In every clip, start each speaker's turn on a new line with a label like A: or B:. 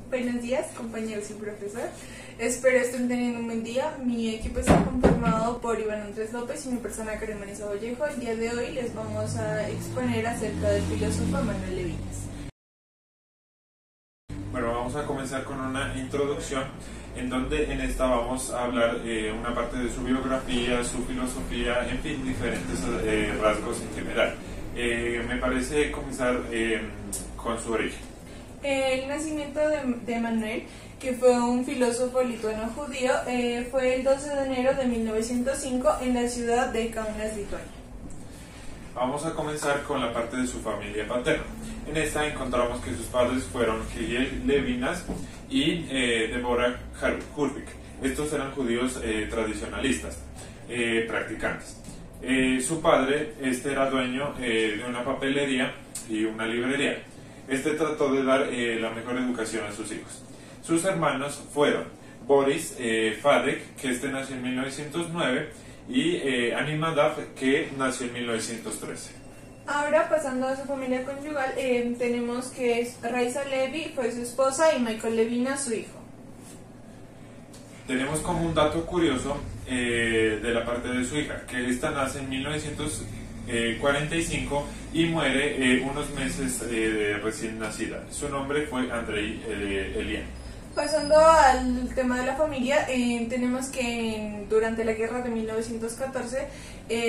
A: Buenos días, compañeros y profesor. Espero estén teniendo un buen día. Mi equipo está conformado por Iván Andrés López y mi persona Karen Marisa Vallejo. El día de hoy les vamos a exponer acerca del filósofo Manuel Levinas.
B: Bueno, vamos a comenzar con una introducción en donde en esta vamos a hablar una parte de su biografía, su filosofía, en fin, diferentes rasgos en general. Me parece comenzar con su origen.
A: El nacimiento de Manuel, que fue un filósofo lituano-judío, fue el 12 de enero de 1905 en la ciudad de Kaunas, Lituania.
B: Vamos a comenzar con la parte de su familia paterna. En esta encontramos que sus padres fueron Hegel Levinas y Deborah Hurwitz. Estos eran judíos tradicionalistas, practicantes. Su padre era dueño de una papelería y una librería. Trató de dar la mejor educación a sus hijos. Sus hermanos fueron Boris Fadek, que nació en 1909, y Animadav, que nació en 1913.
A: Ahora, pasando a su familia conyugal, tenemos que Raisa Levi fue su esposa y Michael Levinas su hijo.
B: Tenemos como un dato curioso de la parte de su hija, que esta nace en 1945 y muere unos meses recién nacida. Su nombre fue Andrei Elian.
A: Pasando al tema de la familia, tenemos que durante la guerra de 1914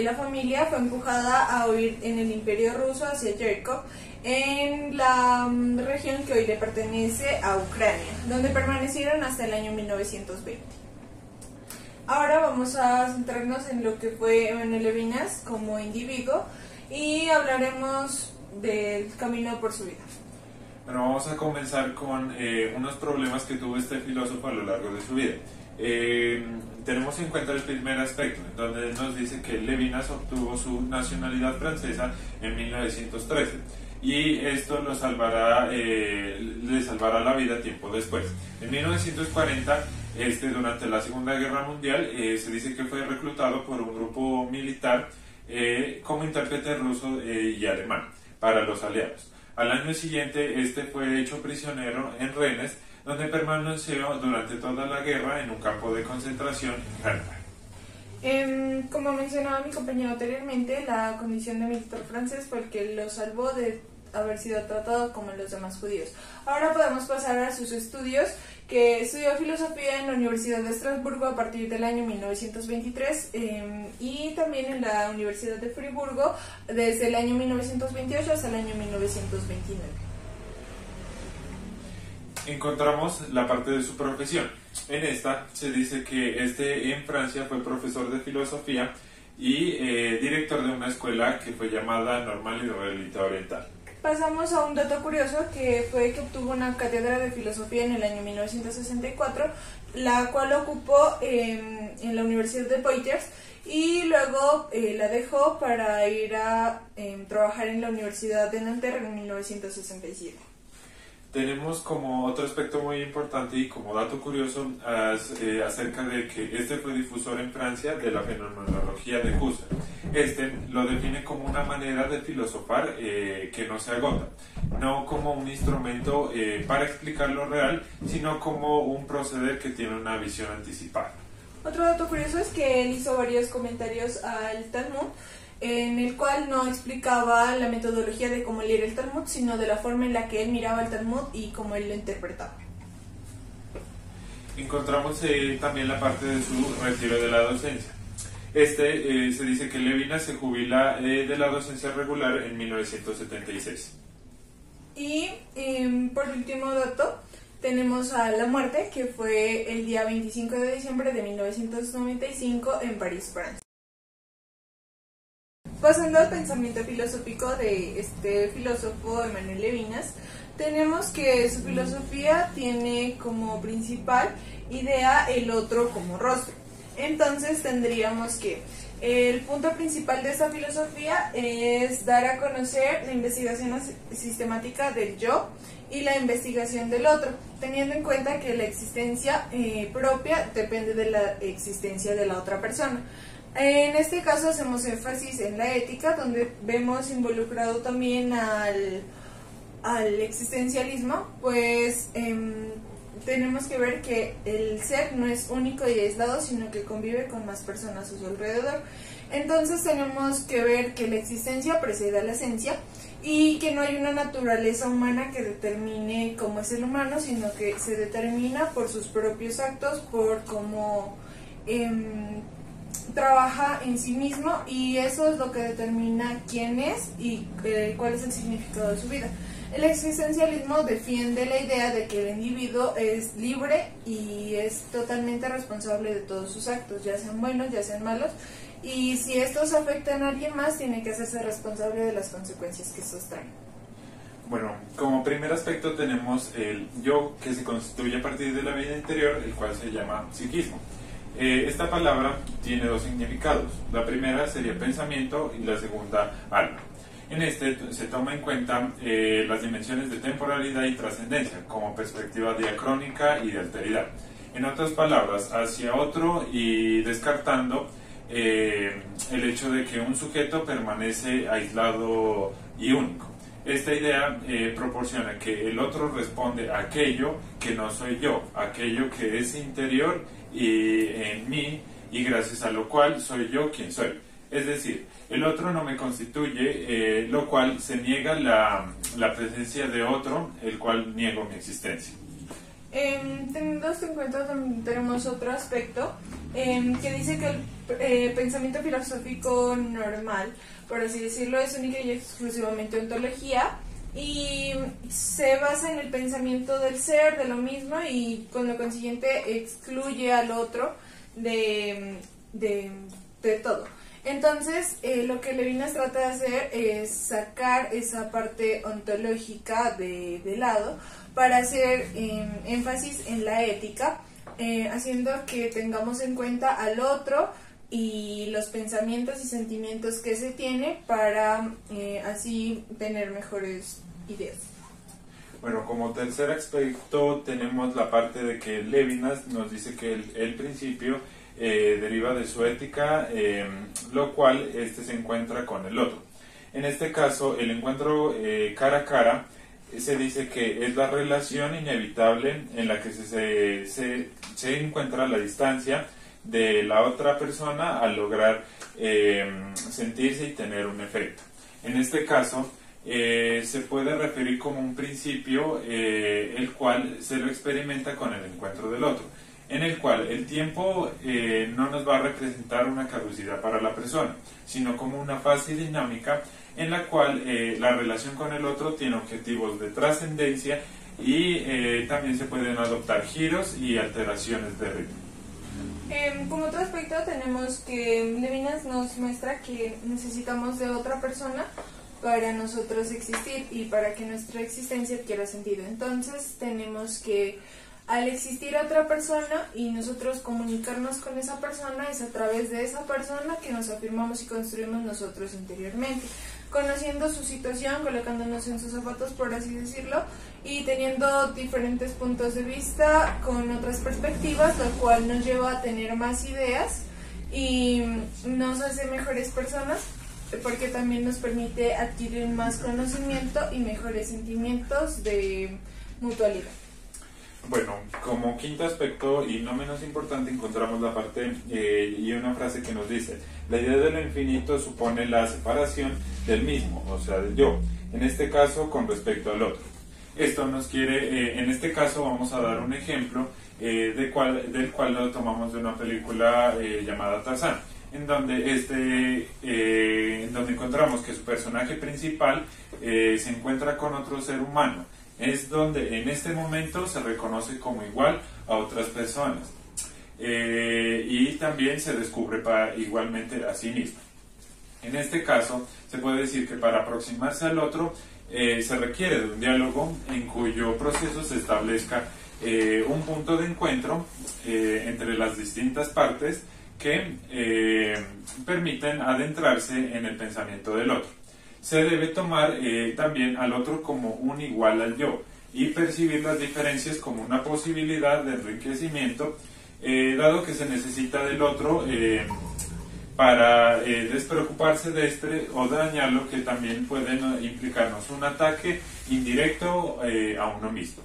A: la familia fue empujada a huir en el Imperio Ruso hacia Jerkov, en la región que hoy le pertenece a Ucrania, donde permanecieron hasta el año 1920. Ahora vamos a centrarnos en lo que fue Manuel Levinas como individuo y hablaremos del camino por su vida.
B: Bueno, vamos a comenzar con unos problemas que tuvo este filósofo a lo largo de su vida. Tenemos en cuenta el primer aspecto, en donde nos dice que Levinas obtuvo su nacionalidad francesa en 1913 y esto le salvará la vida tiempo después. En 1940, durante la Segunda Guerra Mundial, se dice que fue reclutado por un grupo militar como intérprete ruso y alemán para los aliados. Al año siguiente, fue hecho prisionero en Rennes, donde permaneció durante toda la guerra en un campo de concentración en
A: Como mencionaba mi compañero anteriormente, la condición de militar francés fue el que lo salvó de haber sido tratado como los demás judíos. Ahora podemos pasar a sus estudios, que estudió filosofía en la Universidad de Estrasburgo a partir del año 1923 y también en la Universidad de Friburgo desde el año 1928 hasta el año 1929.
B: Encontramos la parte de su profesión. En esta se dice que en Francia fue profesor de filosofía y director de una escuela que fue llamada Normal Israelita Oriental.
A: Pasamos a un dato curioso, que fue que obtuvo una cátedra de filosofía en el año 1964, la cual ocupó en la Universidad de Poitiers y luego la dejó para ir a trabajar en la Universidad de Nanterre en 1967.
B: Tenemos como otro aspecto muy importante y como dato curioso acerca de que fue difusor en Francia de la fenomenología de Husserl. Lo define como una manera de filosofar que no se agota, no como un instrumento para explicar lo real, sino como un proceder que tiene una visión anticipada.
A: Otro dato curioso es que él hizo varios comentarios al Talmud, en el cual no explicaba la metodología de cómo leer el Talmud, sino de la forma en la que él miraba el Talmud y cómo él lo interpretaba.
B: Encontramos también la parte de su retiro de la docencia. Se dice que Levinas se jubila de la docencia regular en 1976.
A: Y por último dato, tenemos a la muerte, que fue el día 25 de diciembre de 1995 en París, Francia. Pasando al pensamiento filosófico de este filósofo Manuel Levinas, tenemos que su filosofía tiene como principal idea el otro como rostro. Entonces tendríamos que el punto principal de esta filosofía es dar a conocer la investigación sistemática del yo y la investigación del otro, teniendo en cuenta que la existencia propia depende de la existencia de la otra persona. En este caso hacemos énfasis en la ética, donde vemos involucrado también al existencialismo, pues tenemos que ver que el ser no es único y aislado, sino que convive con más personas a su alrededor. Entonces tenemos que ver que la existencia precede a la esencia y que no hay una naturaleza humana que determine cómo es el humano, sino que se determina por sus propios actos, por cómo trabaja en sí mismo, y eso es lo que determina quién es y cuál es el significado de su vida. El existencialismo defiende la idea de que el individuo es libre y es totalmente responsable de todos sus actos, ya sean buenos, ya sean malos, y si estos afectan a alguien más, tiene que hacerse responsable de las consecuencias que estos traen.
B: Bueno, como primer aspecto tenemos el yo, que se constituye a partir de la vida interior, el cual se llama psiquismo. Esta palabra tiene dos significados. La primera sería pensamiento y la segunda alma. En este se toma en cuenta las dimensiones de temporalidad y trascendencia como perspectiva diacrónica y de alteridad. En otras palabras, hacia otro y descartando el hecho de que un sujeto permanece aislado y único. Esta idea proporciona que el otro responde a aquello que no soy yo, aquello que es interior y en mí, y gracias a lo cual soy yo quien soy. Es decir, el otro no me constituye, lo cual se niega la presencia de otro, el cual niego mi existencia.
A: Teniendo esto en cuenta, también tenemos otro aspecto que dice que el pensamiento filosófico normal, por así decirlo, es única y exclusivamente ontología y se basa en el pensamiento del ser, de lo mismo, y con lo consiguiente excluye al otro de todo. Entonces, lo que Levinas trata de hacer es sacar esa parte ontológica de lado para hacer énfasis en la ética, haciendo que tengamos en cuenta al otro y los pensamientos y sentimientos que se tiene para así tener mejores ideas.
B: Bueno, como tercer aspecto tenemos la parte de que Levinas nos dice que el principio deriva de su ética, lo cual se encuentra con el otro. En este caso, el encuentro cara a cara se dice que es la relación inevitable en la que se encuentra la distancia de la otra persona al lograr sentirse y tener un efecto. En este caso, se puede referir como un principio el cual se lo experimenta con el encuentro del otro, en el cual el tiempo no nos va a representar una caducidad para la persona, sino como una fase dinámica en la cual la relación con el otro tiene objetivos de trascendencia y también se pueden adoptar giros y alteraciones de ritmo.
A: Como otro aspecto tenemos que Levinas nos muestra que necesitamos de otra persona para nosotros existir y para que nuestra existencia adquiera sentido. Entonces tenemos que, al existir otra persona y nosotros comunicarnos con esa persona, es a través de esa persona que nos afirmamos y construimos nosotros interiormente, conociendo su situación, colocándonos en sus zapatos, por así decirlo, y teniendo diferentes puntos de vista con otras perspectivas, lo cual nos lleva a tener más ideas y nos hace mejores personas, porque también nos permite adquirir más conocimiento y mejores sentimientos de mutualidad.
B: Bueno, como quinto aspecto y no menos importante encontramos la parte y una frase que nos dice: la idea de lo infinito supone la separación del mismo, o sea, del yo, en este caso con respecto al otro. Esto nos quiere, en este caso vamos a dar un ejemplo del cual lo tomamos de una película llamada Tarzán, en donde encontramos que su personaje principal se encuentra con otro ser humano. Es donde en este momento se reconoce como igual a otras personas y también se descubre igualmente a sí mismo. En este caso se puede decir que para aproximarse al otro se requiere de un diálogo en cuyo proceso se establezca un punto de encuentro entre las distintas partes que permiten adentrarse en el pensamiento del otro. Se debe tomar también al otro como un igual al yo y percibir las diferencias como una posibilidad de enriquecimiento, dado que se necesita del otro para despreocuparse de este o dañarlo, que también pueden implicarnos un ataque indirecto a uno mismo.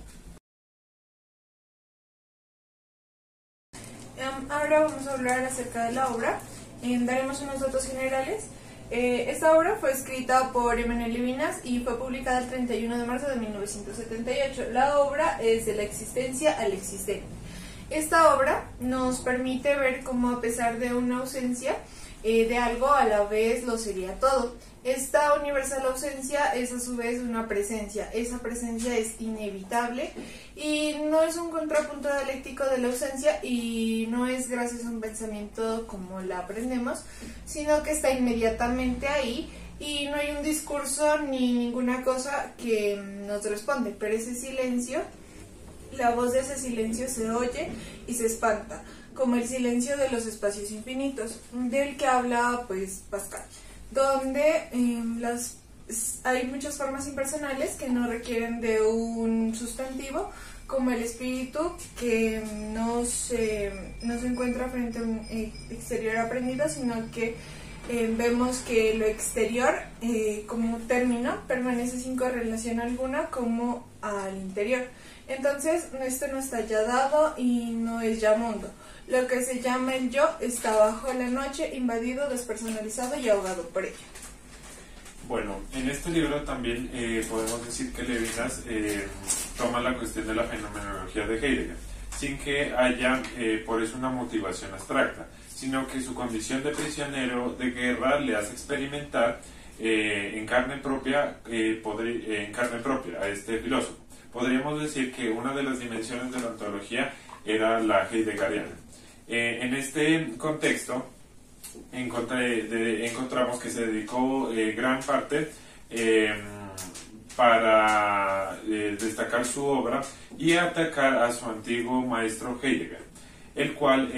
A: Ahora vamos a hablar acerca de la obra. Daremos unos datos generales. Esta obra fue escrita por Emmanuel Levinas y fue publicada el 31 de marzo de 1978. La obra es de la existencia al existente. Esta obra nos permite ver cómo, a pesar de una ausencia de algo, a la vez lo sería todo. Esta universal ausencia es a su vez una presencia. Esa presencia es inevitable y no es un contrapunto dialéctico de la ausencia, y no es gracias a un pensamiento como la aprendemos, sino que está inmediatamente ahí y no hay un discurso ni ninguna cosa que nos responde, pero ese silencio, la voz de ese silencio se oye y se espanta, como el silencio de los espacios infinitos, del que habla pues Pascal, donde hay muchas formas impersonales que no requieren de un sustantivo, como el espíritu, que no se encuentra frente a un exterior aprendido, sino que vemos que lo exterior como término permanece sin correlación alguna como al interior. Entonces esto no está ya dado y no es ya mundo. Lo que se llama el yo está bajo la noche, invadido, despersonalizado y ahogado por ella.
B: Bueno, en este libro también podemos decir que Levinas toma la cuestión de la fenomenología de Heidegger, sin que haya por eso una motivación abstracta, sino que su condición de prisionero de guerra le hace experimentar en carne propia a este filósofo. Podríamos decir que una de las dimensiones de la ontología era la heideggeriana. En este contexto encontramos que se dedicó gran parte para destacar su obra y atacar a su antiguo maestro Heidegger, el cual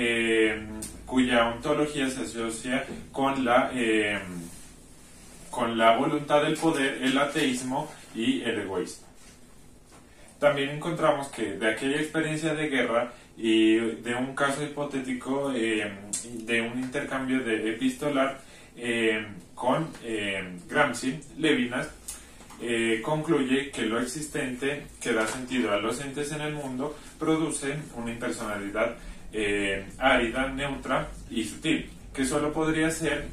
B: cuya ontología se asocia con la voluntad del poder, el ateísmo y el egoísmo. También encontramos que de aquella experiencia de guerra y de un caso hipotético de un intercambio de epistolar con Gramsci, Levinas concluye que lo existente, que da sentido a los entes en el mundo, produce una impersonalidad árida, neutra y sutil, que solo podría ser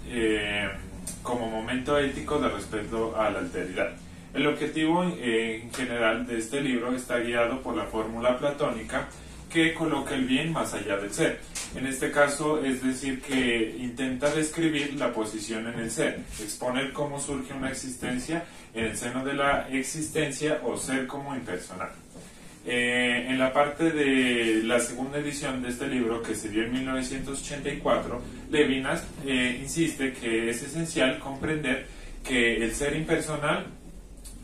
B: como momento ético de respeto a la alteridad. El objetivo en general de este libro está guiado por la fórmula platónica que coloca el bien más allá del ser. En este caso, es decir, que intenta describir la posición en el ser, exponer cómo surge una existencia en el seno de la existencia o ser como impersonal. En la parte de la segunda edición de este libro, que se dio en 1984, Levinas insiste que es esencial comprender que el ser impersonal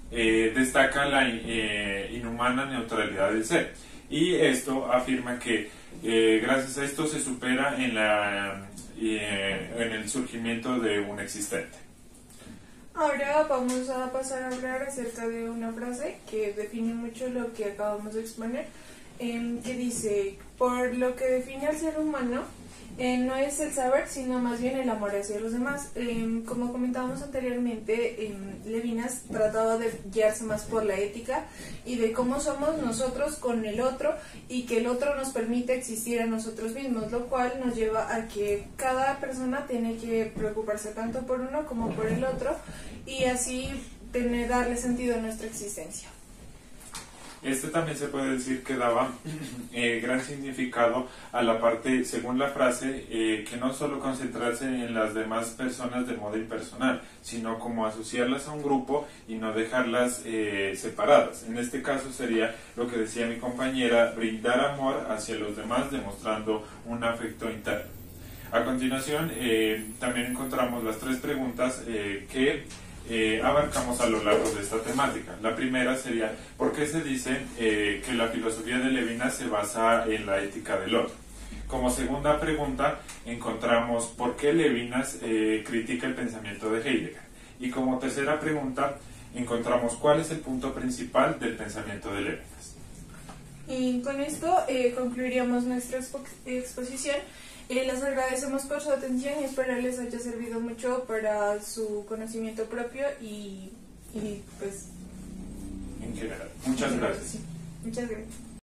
B: destaca la inhumana neutralidad del ser, y esto afirma que gracias a esto se supera en el surgimiento de un existente.
A: Ahora vamos a pasar a hablar acerca de una frase que define mucho lo que acabamos de exponer, que dice: por lo que define al ser humano, no es el saber, sino más bien el amor hacia los demás. Como comentábamos anteriormente, Levinas trataba de guiarse más por la ética y de cómo somos nosotros con el otro, y que el otro nos permite existir a nosotros mismos, lo cual nos lleva a que cada persona tiene que preocuparse tanto por uno como por el otro, y así darle sentido a nuestra existencia.
B: Este también se puede decir que daba gran significado a la parte, según la frase, que no solo concentrarse en las demás personas de modo impersonal, sino como asociarlas a un grupo y no dejarlas separadas. En este caso sería lo que decía mi compañera: brindar amor hacia los demás, demostrando un afecto interno. A continuación, también encontramos las tres preguntas que abarcamos a lo largo de esta temática. La primera sería: ¿por qué se dice que la filosofía de Levinas se basa en la ética del otro? Como segunda pregunta encontramos: ¿por qué Levinas critica el pensamiento de Heidegger? Y como tercera pregunta encontramos: ¿cuál es el punto principal del pensamiento de Levinas?
A: Y con esto concluiríamos nuestra exposición. Les agradecemos por su atención y espero les haya servido mucho para su conocimiento propio y pues
B: en general. Muchas gracias.
A: Sí, muchas gracias.